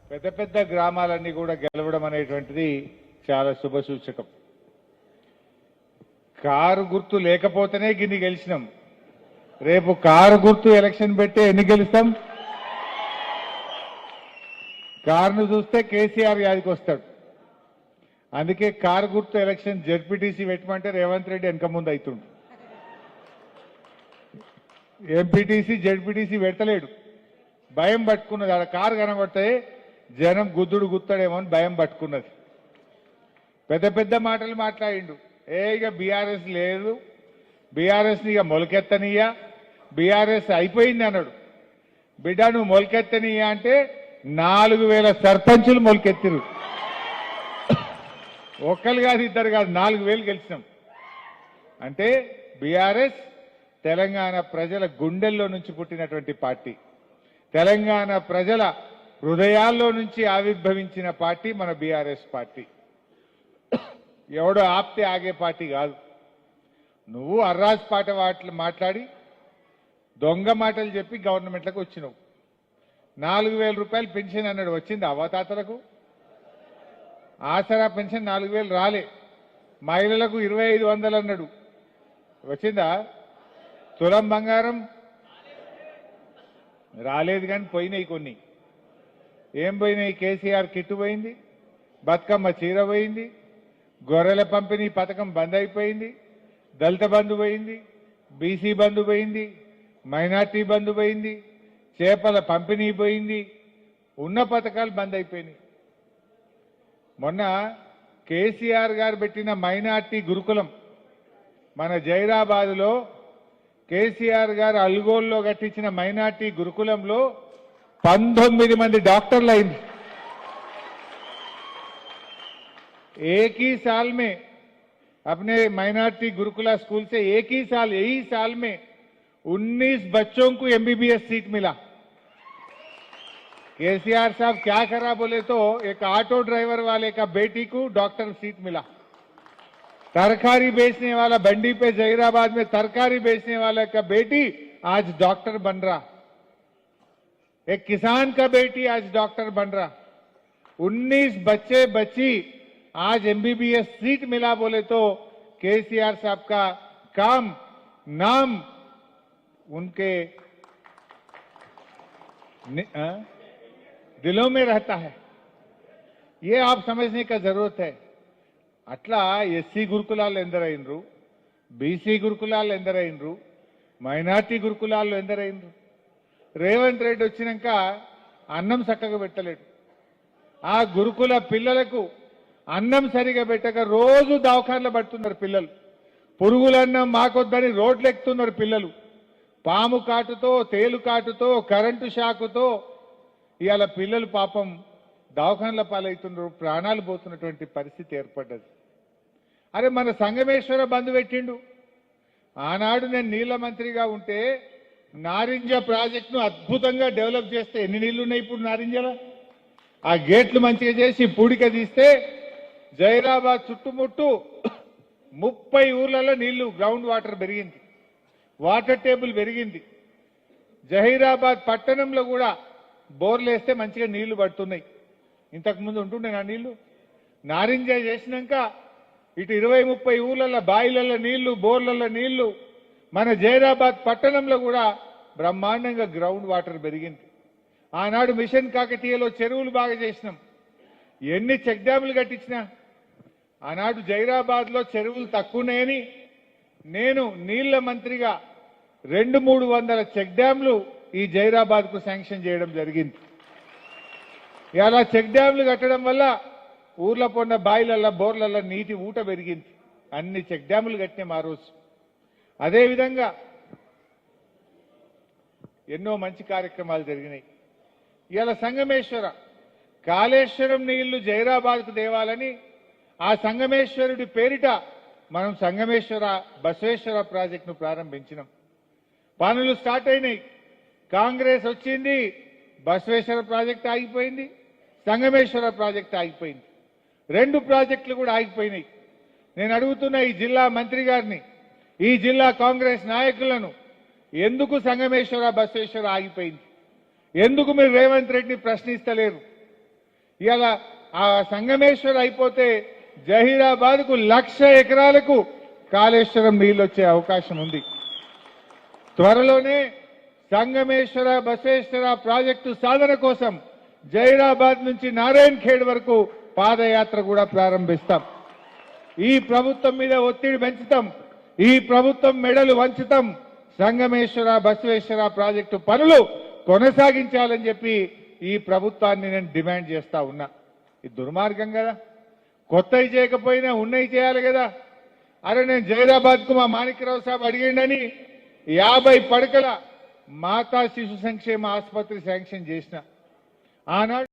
పెద్ద పెద్ద గ్రామాలన్నీ కూడా గెలవడం అనేటువంటిది చాలా శుభసూచకం. కారు గుర్తు లేకపోతేనే గిన్ని గెలిచినాం. రేపు కారు గుర్తు ఎలక్షన్ పెట్టి ఎన్ని గెలుస్తాం? కారును చూస్తే కేసీఆర్ యాదికి వస్తాడు. అందుకే కారు గుర్తు ఎలక్షన్ జెడ్పీటీసీ పెట్టమంటే రేవంత్ రెడ్డి వెనక ముందు అవుతుండు. ఎంపీటీసీ జెడ్పీటీసీ పెట్టలేడు, భయం పట్టుకున్నది. ఆడ కారు కనబడితే జనం గుద్దుడు గుత్తాడేమో అని భయం పట్టుకున్నది. పెద్ద పెద్ద మాటలు మాట్లాడిండు. ఇక బీఆర్ఎస్ లేదు, బీఆర్ఎస్ని ఇక మొలకెత్తనియా, బీఆర్ఎస్ అయిపోయింది అన్నాడు. బిడ్డ నువ్వు మొలకెత్తనియా అంటే 4000 సర్పంచులు మొలకెత్తిరు. ఒక్కరు కాదు, ఇద్దరు కాదు, 4000 గెలిచినాం. అంటే బీఆర్ఎస్ తెలంగాణ ప్రజల గుండెల్లో నుంచి పుట్టినటువంటి పార్టీ, తెలంగాణ ప్రజల హృదయాల్లో నుంచి ఆవిర్భవించిన పార్టీ మన బీఆర్ఎస్ పార్టీ. ఎవడో ఆప్తే ఆగే పార్టీ కాదు. నువ్వు అర్రాజ్ పాట మాట్లాడి దొంగ మాటలు చెప్పి గవర్నమెంట్లకు వచ్చినావు. 4000 రూపాయలు పెన్షన్ అన్నాడు, వచ్చింది అవ్వతాతలకు? ఆసరా పెన్షన్ 4000 రాలే. మహిళలకు 2500 అన్నాడు, వచ్చిందా? తులం బంగారం రాలేదు, కానీ పోయినాయి కొన్ని. ఏం పోయినాయి? కేసీఆర్ కిట్టు పోయింది, బతుకమ్మ చీర పోయింది, గొర్రెల పంపిణీ పథకం బంద్ అయిపోయింది, దళిత బంధు పోయింది, బీసీ బంధు పోయింది, మైనార్టీ బంధు పోయింది, చేపల పంపిణీ పోయింది, ఉన్న పథకాలు బంద్ అయిపోయినాయి. మొన్న కేసీఆర్ గారు పెట్టిన మైనార్టీ గురుకులం మన జైరాబాద్లో, కేసీఆర్ గారు అల్గోల్లో కట్టించిన మైనార్టీ గురుకులంలో 19 మంది డాక్టర్లు అయింది. एक ही साल में अपने माइनॉरिटी गुरुकुला स्कूल से एक ही साल, यही साल में 19 बच्चों को एमबीबीएस सीट मिला। केसीआर साहब क्या करा बोले तो एक ऑटो ड्राइवर वाले का बेटी को डॉक्टर सीट मिला। तरकारी बेचने वाला बंडी पे जहीराबाद में तरकारी बेचने वाला का बेटी आज डॉक्टर बन रहा। एक किसान का बेटी आज डॉक्टर बन रहा। 19 बच्चे बच्ची आज एमबीबीएस सीट मिला बोले तो केसीआर साहब का काम, नाम उनके दिलों में रहता है। ये आप समझने का जरूरत है. అట్లా ఎస్సీ గురుకులాలు ఎందరైనరు, బీసీ గురుకులాలు ఎందరైనరు, మైనార్టీ గురుకులాలు ఎందరైనరు. రేవంత్ రెడ్డి వచ్చినాక అన్నం చక్కగా పెట్టలేడు. ఆ గురుకుల పిల్లలకు అన్నం సరిగా పెట్టక రోజు దవాఖానలో పడుతున్నారు పిల్లలు. పురుగులన్నం మాకొద్దని రోడ్లు ఎక్కుతున్నారు పిల్లలు. పాము కాటుతో, తేలు కాటుతో, కరెంటు షాకుతో ఇవాళ పిల్లలు పాపం దవాఖానల పాలవుతున్నారు, ప్రాణాలు పోతున్నటువంటి పరిస్థితి ఏర్పడ్డది. అరే మన సంగమేశ్వర బంధు పెట్టిండు. ఆనాడు నేను నీళ్ల మంత్రిగా ఉంటే నారింజ ప్రాజెక్టును అద్భుతంగా డెవలప్ చేస్తే ఎన్ని నీళ్లు ఉన్నాయి ఇప్పుడు నారింజలో? ఆ గేట్లు మంచిగా చేసి పూడిక తీస్తే జైరాబాద్ చుట్టుముట్టు 30 ఊర్లలో నీళ్లు, గ్రౌండ్ వాటర్ పెరిగింది, వాటర్ టేబుల్ పెరిగింది. జహీరాబాద్ పట్టణంలో కూడా బోర్లు వేస్తే మంచిగా నీళ్లు పడుతున్నాయి. ఇంతకుముందు ఉంటుండే నా నీళ్లు. నారింజ చేసినాక ఇటు 20-30 ఊర్లలో బాయిలలో నీళ్లు, బోర్లలో నీళ్లు. మన జైరాబాద్ పట్టణంలో కూడా బ్రహ్మాండంగా గ్రౌండ్ వాటర్ పెరిగింది. ఆనాడు మిషన్ కాకతీయలో చెరువులు బాగా చేసినాం. ఎన్ని చెక్ డ్యాములు కట్టించినా ఆనాడు జైరాబాద్లో చెరువులు తక్కువన్నాయని నేను నీళ్ల మంత్రిగా 200-300 చెక్ డ్యాములు ఈ జైరాబాద్కు శాంక్షన్ చేయడం జరిగింది. ఇలా చెక్ డ్యాములు కట్టడం వల్ల ఊర్లో పొన్న బాయిలల్లో, బోర్లలో నీటి ఊట పెరిగింది. అన్ని చెక్ డ్యాములు కట్టినాం ఆ రోజు. అదేవిధంగా ఎన్నో మంచి కార్యక్రమాలు జరిగినాయి. ఇవాళ సంగమేశ్వర, కాళేశ్వరం నీళ్లు జైరాబాద్కు దేవాలని ఆ సంగమేశ్వరుడి పేరిట మనం సంగమేశ్వర బసవేశ్వర ప్రాజెక్టును ప్రారంభించినాం. పనులు స్టార్ట్ అయినాయి. కాంగ్రెస్ వచ్చింది, బసవేశ్వర ప్రాజెక్టు ఆగిపోయింది, సంగమేశ్వర ప్రాజెక్టు ఆగిపోయింది. 2 ప్రాజెక్టులు కూడా ఆగిపోయినాయి. నేను అడుగుతున్న ఈ జిల్లా మంత్రి గారిని, ఈ జిల్లా కాంగ్రెస్ నాయకులను, ఎందుకు సంగమేశ్వర బసవేశ్వర ఆగిపోయింది? ఎందుకు మీరు రేవంత్ రెడ్డిని ప్రశ్నిస్తలేరు? ఇవాళ ఆ సంగమేశ్వర్ అయిపోతే జహీరాబాద్కు 1,00,000 ఎకరాలకు కాళేశ్వరం నీళ్ళు వచ్చే అవకాశం ఉంది. త్వరలోనే సంగమేశ్వర బసవేశ్వర ప్రాజెక్టు సాధన కోసం జహీరాబాద్ నుంచి నారాయణ్ ఖేడ్ వరకు పాదయాత్ర కూడా ప్రారంభిస్తాం. ఈ ప్రభుత్వం మీద ఒత్తిడి పెంచుతాం, ఈ ప్రభుత్వం మెడలు వంచుతాం. సంగమేశ్వర బసవేశ్వర ప్రాజెక్టు పనులు కొనసాగించాలని చెప్పి ఈ ప్రభుత్వాన్ని నేను డిమాండ్ చేస్తా ఉన్నా. ఇది దుర్మార్గం కదా, కొత్తవి చేయకపోయినా ఉన్నవి చేయాలి కదా. అరే నేను జహీరాబాద్కు మా మాణిక్యరావు సాబ్ అడిగిండని 50 పడకల మాతా శిశు సంక్షేమ ఆసుపత్రి శాంక్షన్ చేసిన. ఆనాడు